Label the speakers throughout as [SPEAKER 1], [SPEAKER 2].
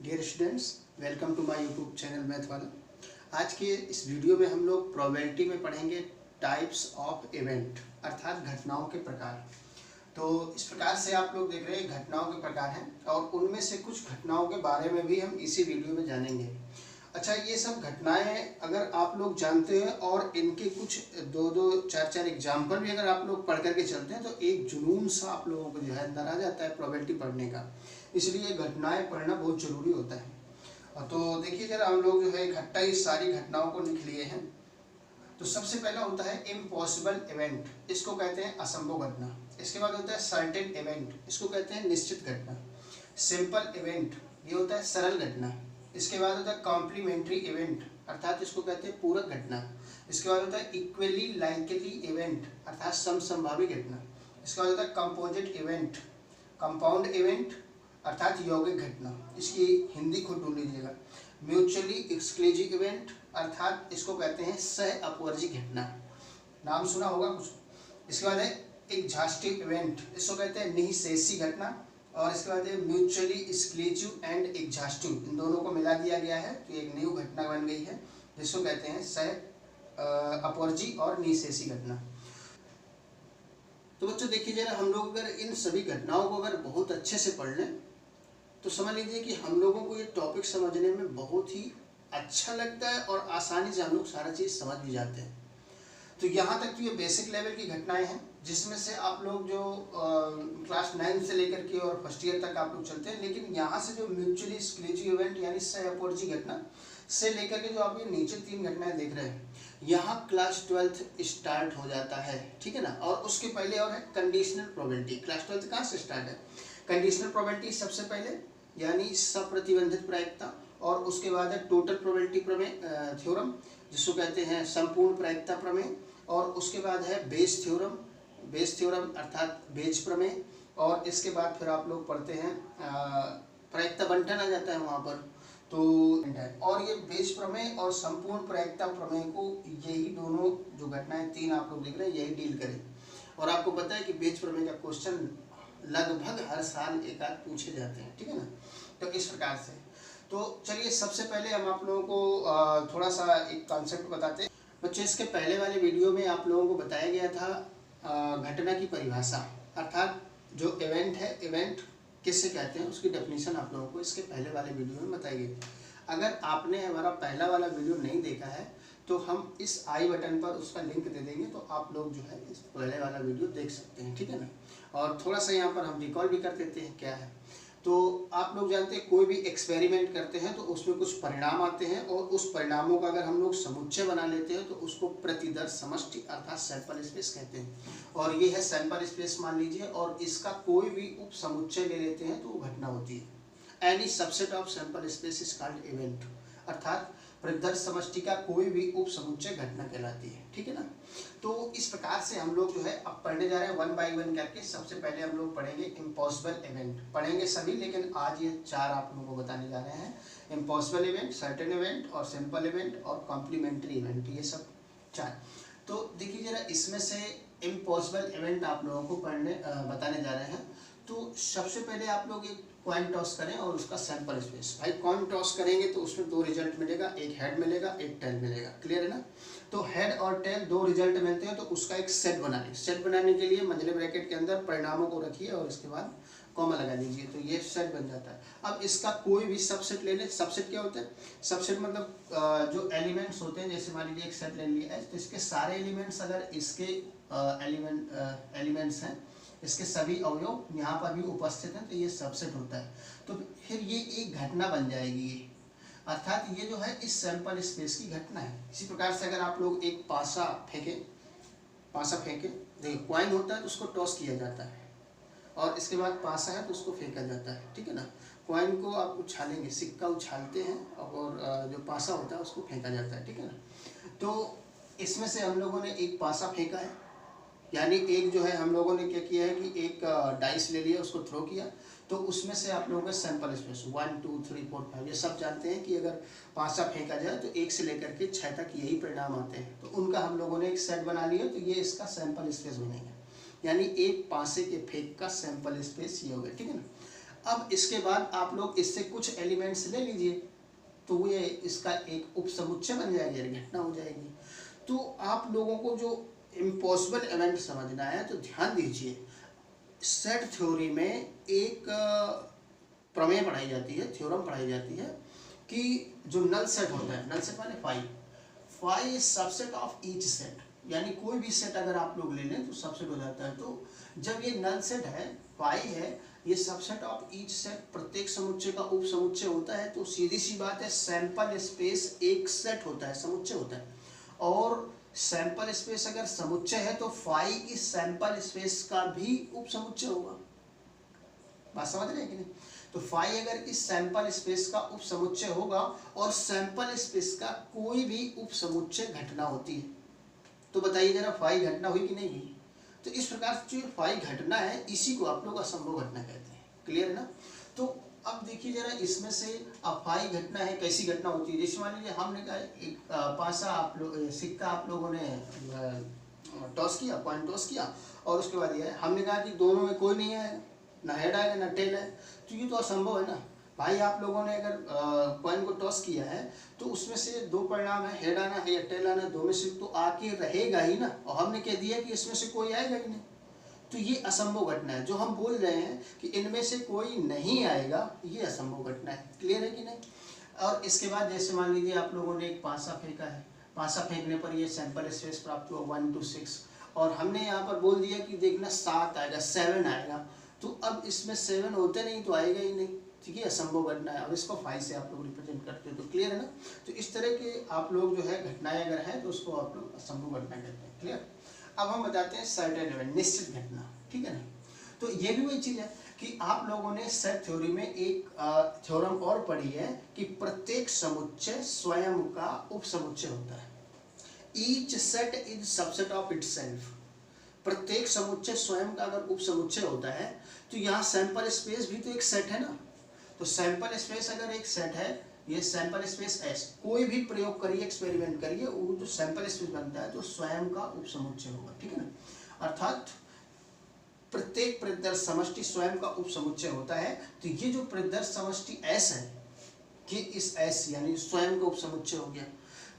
[SPEAKER 1] Dear students, welcome to my YouTube channel math वाला। आज के इस वीडियो में हम लोग प्रोबेबिलिटी में पढ़ेंगे टाइप्स ऑफ इवेंट, अर्थात घटनाओं के प्रकार। तो इस प्रकार से आप लोग देख रहे हैं घटनाओं के प्रकार हैं और उनमें से कुछ घटनाओं के बारे में भी हम इसी वीडियो में जानेंगे। अच्छा, ये सब घटनाएं अगर आप लोग जानते हैं और इनके कुछ दो दो चार चार एग्जाम्पल भी अगर आप लोग पढ़ करके चलते हैं तो एक जुनून सा आप लोगों को जो है अंदर आ जाता है प्रोबेबिलिटी पढ़ने का। इसलिए घटनाएं पढ़ना बहुत जरूरी होता है। तो देखिए जरा, हम लोग जो है इकट्ठा इस सारी घटनाओं को लिख लिए हैं। तो सबसे पहला होता है इम्पॉसिबल इवेंट, इसको कहते हैं असंभव घटना। इसके बाद होता है सर्टेन इवेंट, इसको कहते हैं निश्चित घटना। सिंपल इवेंट, ये होता है सरल घटना। इसके बाद होता है कॉम्प्लीमेंट्री इवेंट, अर्थात इसको कहते हैं पूरक घटना। इसके बाद होता है इक्वली लाइकली इवेंट, अर्थात समसंभावी घटना। इसके बाद होता है कंपोजिट इवेंट, कंपाउंड इवेंट, अर्थात यौगिक घटना। इसकी हिंदी खुद ढूंढ लीजिएगा। म्यूचुअली एक्सक्लूसिव इवेंट, अर्थात इसको कहते हैं सह अपवर्जी घटना, नाम सुना होगा कुछ। इसके बाद है एग्जॉस्टिव इवेंट, इसको कहते हैं निःशेषी घटना। और इसके बाद है म्यूचुअली एक्सक्लूसिव एंड एग्जॉस्टिव, इन दोनों को मिला दिया गया है तो एक न्यू घटना बन गई है जिसको कहते हैं सह अपवर्जी और निःशेषी घटना। तो बच्चों देखिए जरा, हम लोग अगर इन सभी घटनाओं को अगर बहुत अच्छे से पढ़ लें तो समझ लीजिए कि हम लोगों को ये टॉपिक समझने में बहुत ही अच्छा लगता है और आसानी से हम लोग सारा चीज़ समझ भी जाते हैं। तो यहाँ तक तो ये बेसिक लेवल की घटनाएं हैं जिसमें से आप लोग जो क्लास 9 से लेकर के और फर्स्ट ईयर तक आप लोग चलते हैं। लेकिन यहाँ से जो म्यूचुअली एक्सक्लूसिव इवेंट यानी सह अपवर्जी घटना से लेकर के जो आप ये नीचे 3 घटनाएं देख रहे हैं, यहाँ क्लास 12th स्टार्ट हो जाता है, ठीक है ना। और उसके पहले और है कंडीशनल प्रोबेबिलिटी। क्लास 12th कहाँ से स्टार्ट है? कंडीशनल प्रोबेबिलिटी सबसे पहले, यानी सप्रतिबंधित प्रायिकता। और उसके बाद है टोटल प्रोबेबिलिटी प्रमेय थ्योरम, जिसको कहते हैं संपूर्ण प्रायिकता प्रमेय। और उसके बाद है बेस थ्योरम अर्थात बेज प्रमेय। और इसके बाद फिर आप लोग पढ़ते हैं प्रायिकता बंटन आ जाता है वहाँ पर। तो और ये बेज प्रमेय और संपूर्ण प्रायिकता प्रमेय को, यही दोनों जो घटनाएं 3 आप लोग देख रहे हैं, यही डील करें। और आपको पता है कि बेज प्रमेय का क्वेश्चन लगभग हर साल एक आध पूछे जाते हैं, ठीक है ना। तो इस प्रकार से, तो चलिए सबसे पहले हम आप लोगों को थोड़ा सा एक कॉन्सेप्ट बताते हैं। बच्चे, इसके पहले वाले वीडियो में आप लोगों को बताया गया था घटना की परिभाषा, अर्थात जो इवेंट है, इवेंट किससे कहते हैं उसकी डेफिनेशन आप लोगों को इसके पहले वाले वीडियो में बताई गई। अगर आपने हमारा पहला वाला वीडियो नहीं देखा है तो हम इस आई बटन पर उसका लिंक दे देंगे, तो आप लोग जो है इस पहले वाला वीडियो देख सकते हैं, ठीक है ना। और थोड़ा सा यहाँ पर हम रिकॉल भी कर देते हैं क्या है। तो आप लोग जानते हैं कोई भी एक्सपेरिमेंट करते हैं तो उसमें कुछ परिणाम आते हैं और उस परिणामों का अगर हम लोग समुच्चय बना लेते हैं तो उसको प्रतिदर्श समष्टि अर्थात सैंपल स्पेस कहते हैं। और ये है सैंपल स्पेस मान लीजिए, और इसका कोई भी उप समुच्चय ले लेते हैं तो वो घटना होती है। Any subset of sample space is called event, अर्थात प्रतिदर्श समष्टि का कोई भी उप समुच्चय घटना कहलाती है, ठीक है ना। तो इस प्रकार से हम लोग जो है अब पढ़ने जा रहे हैं 1 बाय 1 करके। सबसे पहले हम लोग पढ़ेंगे इम्पॉसिबल इवेंट, पढ़ेंगे सभी, लेकिन आज ये 4 आप लोगों को बताने जा रहे हैं। इम्पॉसिबल इवेंट, सर्टेन इवेंट और सिंपल इवेंट और कॉम्प्लीमेंट्री इवेंट, ये सब 4। तो देखिए जरा, इसमें से इम्पॉसिबल इवेंट आप लोगों को बताने जा रहे हैं। तो सबसे पहले आप लोग एक कॉइन टॉस करें और उसका सैंपल स्पेस। भाई कॉइन टॉस करेंगे तो उसमें 2 रिजल्ट मिलेगा, एक हेड मिलेगा, एक टेल मिलेगा, क्लियर है ना। तो हेड और टेल 2 रिजल्ट मिलते हैं तो उसका एक सेट बनाइए। सेट बनाने के लिए मंझले ब्रैकेट के अंदर परिणामों को रखिए और इसके बाद कॉमा लगा लीजिए, तो ये सेट बन जाता है। अब इसका कोई भी सबसेट ले लें। सबसेट क्या होता है? सबसेट मतलब जो एलिमेंट्स होते हैं, जैसे मान लीजिए एक सेट ले लिया है तो इसके सारे एलिमेंट्स अगर इसके एलिमेंट्स हैं, इसके सभी अवयव यहाँ पर भी उपस्थित हैं, तो ये सबसेट होता है। तो फिर ये एक घटना बन जाएगी, अर्थात ये जो है इस सैंपल स्पेस की घटना है। इसी प्रकार से अगर आप लोग एक पासा फेंके, देखिए कॉइन होता है तो उसको टॉस किया जाता है और इसके बाद पासा है तो उसको फेंका जाता है, ठीक है ना। कॉइन को आप उछालेंगे, सिक्का उछालते हैं और जो पासा होता है उसको फेंका जाता है, ठीक है ना। तो इसमें से हम लोगों ने एक पासा फेंका है, यानी एक जो है हम लोगों ने क्या किया है कि एक डाइस ले लिया, उसको थ्रो किया, तो उसमें से आप लोगों का सैंपल स्पेस 1 2 3 4 5, ये सब जानते हैं कि अगर पासा फेंका जाए तो 1 से लेकर के 6 तक यही परिणाम आते हैं। तो उनका हम लोगों ने एक सेट बना लिया, तो ये इसका सैंपल स्पेस बनेगा, यानी एक पासे के फेंक का सैंपल स्पेस ये हो गया, ठीक है ना। अब इसके बाद आप लोग इससे कुछ एलिमेंट्स ले लीजिए, तो ये इसका एक उपसमुच्चय बन जाएगी, घटना हो जाएगी। तो आप लोगों को जो इम्पॉसिबल इवेंट समझना है तो ध्यान दीजिए, सेट थ्योरी में एक प्रमेय पढ़ाई जाती है, थ्योरम पढ़ाई जाती है कि जो नल सेट होता है, नल सेट माने phi is subset of each set, यानी कोई भी सेट अगर आप लोग ले लें तो सबसेट हो जाता है। तो जब ये नल सेट है, फाई है, ये सबसेट ऑफ ईच सेट, प्रत्येक समुच्चय का उप समुच्चय होता है, तो सीधी सी बात है सैंपल स्पेस एक सेट होता है, समुच्चय होता है। और सैंपल स्पेस अगर समुच्चय है तो फाई इस सैंपल स्पेस का भी उप समुच्चय होगा। बात समझ रहे हैं कि नहीं? तो फाई अगर इस सैंपल स्पेस का उप समुच्चय होगा और सैंपल स्पेस का कोई भी उप समुच्चय घटना होती है, तो बताइए जरा फाई घटना हुई कि नहीं हुई? तो इस प्रकार से जो फाई घटना है इसी को आप लोग असंभव घटना कहते हैं। क्लियर है ना? तो अब देखिए जरा इसमें से अब फाई घटना है, कैसी घटना होती है? जैसे मान लीजिए हमने कहा एक पासा आप लोग सिक्का आप लोगों ने टॉस किया, कॉइन टॉस किया, और उसके बाद ये हमने कहा कि दोनों में कोई नहीं आएगा, ना हेड आएगा ना टेल है, तो ये तो असंभव है ना भाई। आप लोगों ने अगर कॉइन को टॉस किया है तो उसमें से दो परिणाम है, हेड आना है या टेल आना, दो में से तो आके रहेगा ही ना, और हमने कह दिया कि इसमें से कोई आएगा ही नहीं, तो ये असंभव घटना है। जो हम बोल रहे हैं कि इनमें से कोई नहीं आएगा, ये असंभव घटना है। क्लियर है कि नहीं? और इसके बाद जैसे मान लीजिए आप लोगों ने एक पासा फेंका है, पासा फेंकने पर ये सैंपल स्पेस प्राप्त हुआ 1 to 6, और हमने यहाँ पर बोल दिया कि देखना 7 आएगा, 7 आएगा, तो अब इसमें 7 होते नहीं तो आएगा ही नहीं, ठीक है, असंभव घटना है। अब इसको 5 से आप लोग रिप्रेजेंट करते हो, तो क्लियर है ना? तो इस तरह के आप लोग जो है घटनाएं अगर है तो उसको आप लोग असंभव घटना कहते हैं। क्लियर? अब हम बताते हैं सर्टेन इवेंट, निश्चित घटना, ठीक है ना? तो ये भी वही चीज है कि आप लोगों ने सेट थ्योरी में एक थ्योरम और पढ़ी है कि प्रत्येक समुच्चय स्वयं का उपसमुच्चय होता है। Each set is subset of itself. प्रत्येक समुच्चय स्वयं का अगर उपसमुच्चय होता है तो यहाँ सैंपल स्पेस भी तो एक सेट है ना। तो सैंपल स्पेस अगर एक सेट है, ये सैंपल स्पेस एस, कोई भी प्रयोग करिए, एक्सपेरिमेंट करिए, वो जो सैंपल स्पेस बनता है तो स्वयं का उपसमुच्चय होगा, ठीक है ना? अर्थात प्रत्येक प्रदर्श समष्टि स्वयं का उपसमुच्चय होता है। तो ये जो प्रदर्श समष्टि एस है, कि इस एस यानी स्वयं का उपसमुच्चय हो गया।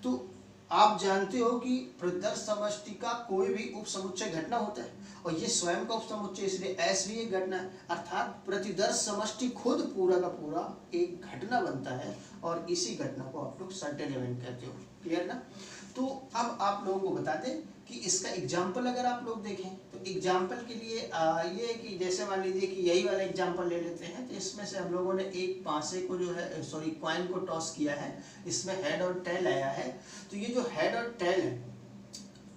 [SPEAKER 1] तो आप जानते हो कि प्रदर्श समष्टि का कोई भी उपसमुच्चय घटना होता है, और ये स्वयं का उपसमुच्चय, इसलिए एस भी एक घटना है। अर्थात प्रतिदर्श समष्टि खुद पूरा का पूरा एक घटना बनता है, और इसी घटना को आप लोग सर्टेन इवेंट कहते हो। क्लियर ना? तो अब आप लोगों को बता दें कि इसका एग्जाम्पल अगर आप लोग देखें तो एग्जाम्पल के लिए ये है कि जैसे मान लीजिए कि यही वाला एग्जाम्पल ले लेते हैं। तो इसमें से हम लोगों ने एक पासे को जो है, सॉरी, कॉइन को टॉस किया है, इसमें हेड और टेल आया है। तो ये जो हेड और टेल है,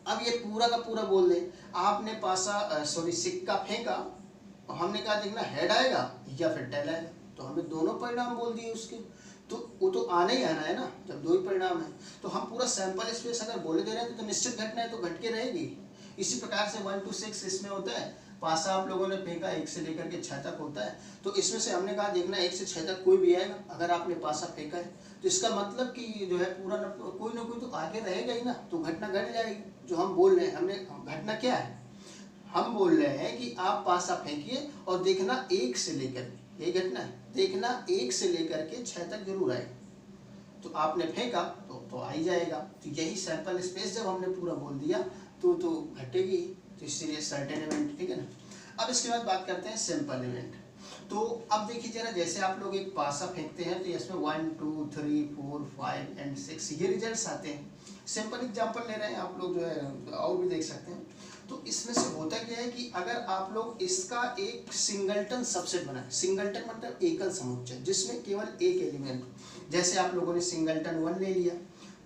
[SPEAKER 1] अब ये पूरा का पूरा बोल दे, आपने पासा सॉरी सिक्का फेंका और हमने कहा देखना हेड आएगा या फिर टेल आएगा, तो हमें दोनों परिणाम बोल दिए उसके, तो वो तो आना ही आना है ना, जब दो ही परिणाम है। तो हम पूरा सैंपल स्पेस अगर बोले दे रहे हैं तो निश्चित घटना है, तो घट के रहेगी। इसी प्रकार से 1 to 6 इसमें होता है, पासा आप लोगों ने फेंका 1 से लेकर के 6 तक होता है। तो इसमें से हमने कहा देखना 1 से 6 तक कोई भी आएगा, अगर आपने पासा फेंका है तो इसका मतलब कि जो है पूरा कोई ना कोई तो आगे रहेगा ही ना, तो घटना घट जाएगी। जो हम बोल रहे हैं, हमने घटना क्या है, हम बोल रहे हैं कि आप पासा फेंकिए और देखना 1 से लेकर, यही घटना है, देखना 1 से लेकर के 6 तक जरूर आए। तो आपने फेंका तो आ ही जाएगा। तो यही सैंपल स्पेस जब हमने पूरा बोल दिया तो घटेगी, तो इसीलिए सर्टेन इवेंट, ठीक है ना। अब इसके बाद बात करते हैं सिंपल इवेंट। तो अब देखिए जरा, जैसे आप लोग एक पासा फेंकते हैं तो इसमें 1 2 3 4 5 एंड 6 ये रिजल्ट्स आते हैं। सिंपल एग्जांपल ले रहे हैं आप लोग, जो है और भी देख सकते हैं। तो इसमें से होता क्या है कि अगर आप लोग इसका एक सिंगलटन सबसेट बनाए, सिंगलटन मतलब एकल समुच्चय जिसमें केवल एक एलिमेंट, जैसे आप लोगों ने सिंगलटन 1 ले लिया,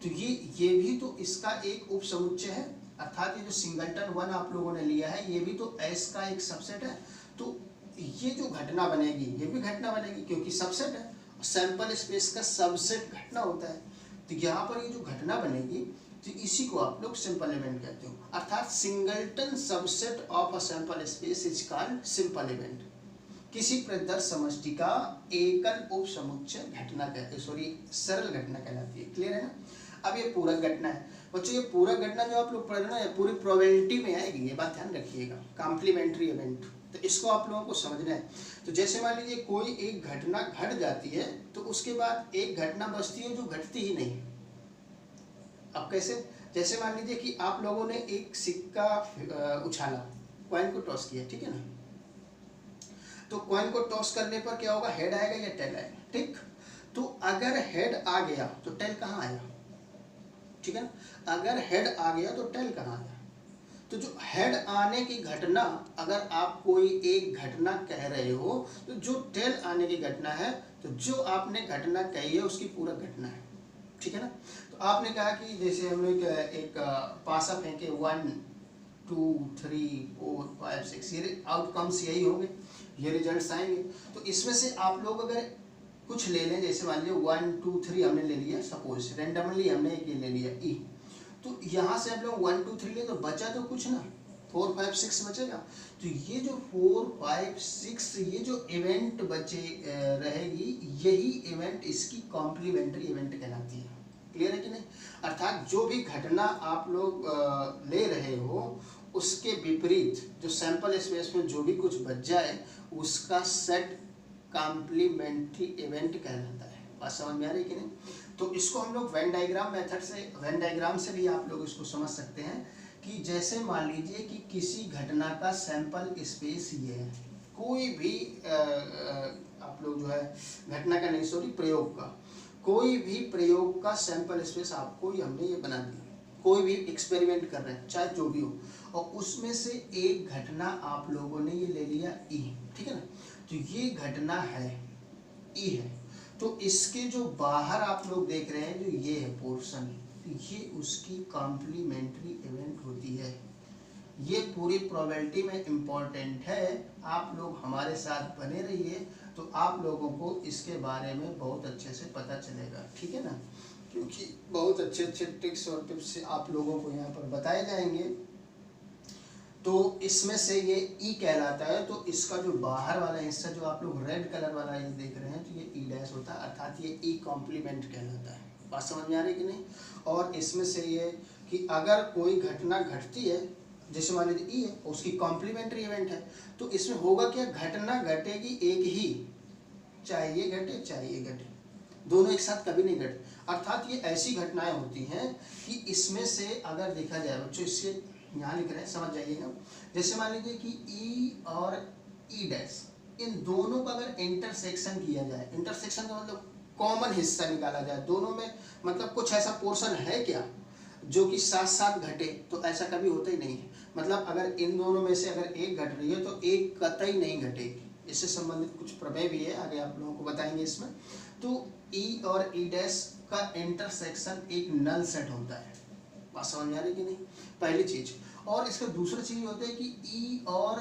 [SPEAKER 1] तो ये भी तो इसका एक उप समुच्चय है। अर्थात ये जो सिंगलटन 1 आप लोगों ने लिया है, ये भी तो एस का एक सबसेट है। तो ये जो घटना बनेगी ये भी घटना बनेगी, क्योंकि सबसेट है, सैंपल स्पेस का सबसेट घटना होता है। तो यहाँ पर ये जो घटना बनेगी, तो इसी को आप लोग सिंपल इवेंट कहते हो। अर्थात singleton subset of a sample space is called simple event. किसी प्रदर्श समष्टि का एकल उप समुच्चय घटना कहते, सॉरी सरल घटना कहलाती है। क्लियर है ना? अब ये पूरक घटना है बच्चों, ये पूरक घटना जो आप लोग पढ़ रहे हैं पूरी प्रोबेबिलिटी में आएगी, ये बात ध्यान रखिएगा। कॉम्प्लीमेंट्री इवेंट, तो इसको आप लोगों को समझना है। तो जैसे मान लीजिए कोई एक घटना घट जाती है तो उसके बाद एक घटना बचती है जो घटती ही नहीं। अब कैसे? जैसे मान लीजिए कि आप लोगों ने एक सिक्का उछाला, कॉइन को टॉस किया, ठीक है ना। तो कॉइन को टॉस करने पर क्या होगा, हेड आएगा या टेल आएगा, ठीक। तो अगर हेड आ गया तो टेल कहाँ आया, ठीक है ना। अगर हेड आ गया तो टेल कहाँ आया। तो जो हेड आने की घटना, अगर आप कोई एक घटना कह रहे हो तो जो टेल आने की घटना है, तो जो आपने घटना कही है उसकी पूरा घटना है, ठीक है ना। तो आपने कहा कि जैसे हम लोग एक पासा फेंके 1 2 3 4 5 6, ये आउटकम्स यही होंगे, ये रिजल्ट्स आएंगे। तो इसमें से आप लोग अगर कुछ ले लें, जैसे मान लीजिए 1 2 3 हमने ले लिया, सपोज रेंडमली हमने एक ये ले लिया ई, तो यहाँ से हम लोग 1 2 3 ले तो बचा तो कुछ ना, 4 5 6 बचेगा। तो ये जो 4 5 6 ये जो इवेंट बचे रहेगी, यही इवेंट इसकी कॉम्प्लीमेंट्री इवेंट कहलाती है। क्लियर है कि नहीं। अर्थात जो भी घटना आप लोग ले रहे हो उसके विपरीत जो सैंपल स्पेस में जो भी कुछ बच जाए उसका सेट कॉम्प्लीमेंट्री इवेंट कहलाता है। बात समझ में आ रही है कि नहीं। तो इसको हम लोग वेन डायग्राम मेथड से, वेन डायग्राम से भी आप लोग इसको समझ सकते हैं कि जैसे मान लीजिए कि किसी घटना का सैंपल स्पेस ये है, कोई भी आप लोग जो है घटना का नहीं, सॉरी प्रयोग का, कोई भी प्रयोग का सैंपल स्पेस आपको हमने ये बना दिया, कोई भी एक्सपेरिमेंट कर रहे हैं चाहे जो भी हो, और उसमें से एक घटना आप लोगों ने ये ले लिया ई, ठीक है ना। तो ये घटना है ई है, तो इसके जो बाहर आप लोग देख रहे हैं जो ये है पोर्शन, ये उसकी कॉम्प्लीमेंट्री इवेंट होती है। ये पूरी प्रोबेबिलिटी में इम्पोर्टेंट है, आप लोग हमारे साथ बने रहिए तो आप लोगों को इसके बारे में बहुत अच्छे से पता चलेगा, ठीक है ना। क्योंकि बहुत अच्छे अच्छे ट्रिक्स और टिप्स आप लोगों को यहाँ पर बताए जाएंगे। तो इसमें से ये ई कहलाता है, तो इसका जो बाहर वाला हिस्सा जो आप लोग रेड कलर वाला ये देख रहे हैं, तो ये ई डैश होता है, अर्थात ये ई कॉम्प्लीमेंट कहलाता है। बात समझ में आ रही कि नहीं। और इसमें से ये कि अगर कोई घटना घटती है, जैसे मान लीजिए ई है, उसकी कॉम्प्लीमेंट्री इवेंट है, तो इसमें होगा क्या, घटना घटेगी एक ही, चाहे ये घटे चाहे ये घटे, दोनों एक साथ कभी नहीं घटे। अर्थात ये ऐसी घटनाएं होती हैं कि इसमें से अगर देखा जाए बच्चों, इससे यहाँ लिख रहे हैं समझ जाइएगा। जैसे मान लीजिए कि ई और ई डैश, इन दोनों का अगर इंटरसेक्शन किया जाए, इंटरसेक्शन का मतलब कॉमन हिस्सा निकाला जाए, दोनों में मतलब कुछ ऐसा पोर्शन है क्या जो कि साथ साथ घटे, तो ऐसा कभी होता ही नहीं है। मतलब अगर इन दोनों में से अगर एक घट रही है तो एक कतई नहीं घटेगी। इससे संबंधित कुछ प्रमेय भी है, आगे आप लोगों को बताएंगे इसमें। तो ई और ई डैश का इंटरसेक्शन एक नल सेट होता है। बात समझ में आ रही कि नहीं, पहली चीज। और इसका दूसरा चीज होता है कि ई और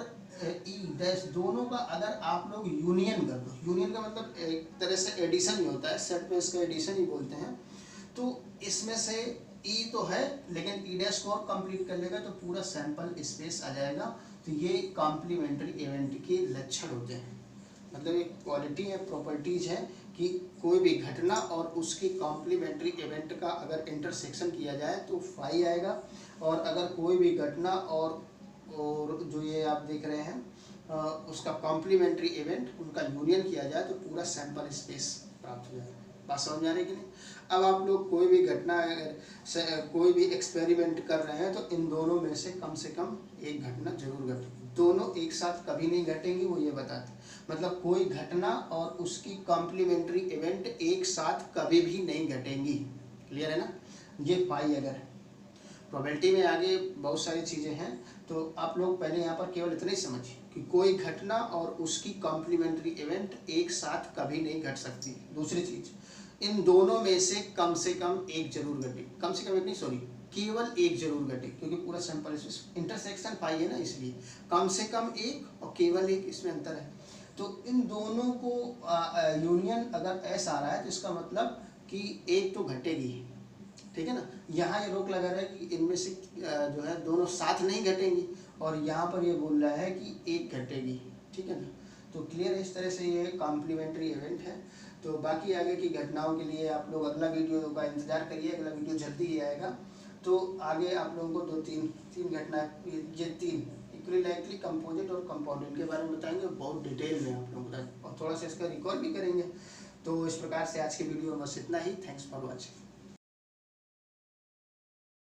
[SPEAKER 1] ई डैश दोनों का अगर आप लोग यूनियन कर दो, यूनियन का मतलब एक तरह से एडिशन ही होता है, सेट में इसका एडिशन ही बोलते हैं। तो इसमें से ई तो है लेकिन ई डैश को और कंप्लीट कर लेगा तो पूरा सैंपल स्पेस आ जाएगा। तो ये कॉम्प्लीमेंट्री इवेंट के लक्षण होते हैं, मतलब एक क्वालिटी है, प्रॉपर्टीज है कि कोई भी घटना और उसकी कॉम्प्लीमेंट्री इवेंट का अगर इंटरसेक्शन किया जाए तो फाई आएगा, और अगर कोई भी घटना और जो ये आप देख रहे हैं उसका कॉम्प्लीमेंट्री इवेंट उनका यूनियन किया जाए तो पूरा सैंपल स्पेस प्राप्त हो जाएगा। बात समझ में आ रही है कि नहीं। अब आप लोग कोई भी घटना अगर कोई भी एक्सपेरिमेंट कर रहे हैं तो इन दोनों में से कम एक घटना जरूर घटेगी, दोनों एक साथ कभी नहीं घटेंगी, वो ये बताते हैं। मतलब कोई घटना और उसकी कॉम्प्लीमेंट्री इवेंट एक साथ कभी भी नहीं घटेंगी। क्लियर है ना। ये पाई अगर प्रोबेबिलिटी में आगे बहुत सारी चीज़ें हैं, तो आप लोग पहले यहाँ पर केवल इतना ही समझिए कि कोई घटना और उसकी कॉम्प्लीमेंट्री इवेंट एक साथ कभी नहीं घट सकती। दूसरी चीज़, इन दोनों में से कम एक जरूर घटे, कम से कम एक नहीं, सॉरी केवल एक जरूर घटे, क्योंकि पूरा सैंपल इंटरसेक्शन पाई है ना, इसलिए कम से कम एक और केवल एक, इसमें अंतर है। तो इन दोनों को यूनियन अगर ऐसा आ रहा है तो इसका मतलब कि एक तो घटेगी, ठीक है ना। यहाँ ये रोक लगा रहा है कि इनमें से जो है दोनों साथ नहीं घटेंगी, और यहाँ पर ये बोल रहा है कि एक घटेगी, ठीक है ना। तो क्लियर है, इस तरह से ये कॉम्प्लीमेंट्री इवेंट है। तो बाकी आगे की घटनाओं के लिए आप लोग अगला वीडियो का इंतजार करिए, अगला वीडियो जल्दी ही आएगा। तो आगे आप लोगों को तीन घटनाएं, ये तीन इक्विलैटरली कंपोजिट और कंपाउंड के बारे में बताएंगे बहुत डिटेल में आप लोगों को, और थोड़ा सा इसका रिकॉर्ड भी करेंगे। तो इस प्रकार से आज की वीडियो में बस इतना ही। Thanks for watching.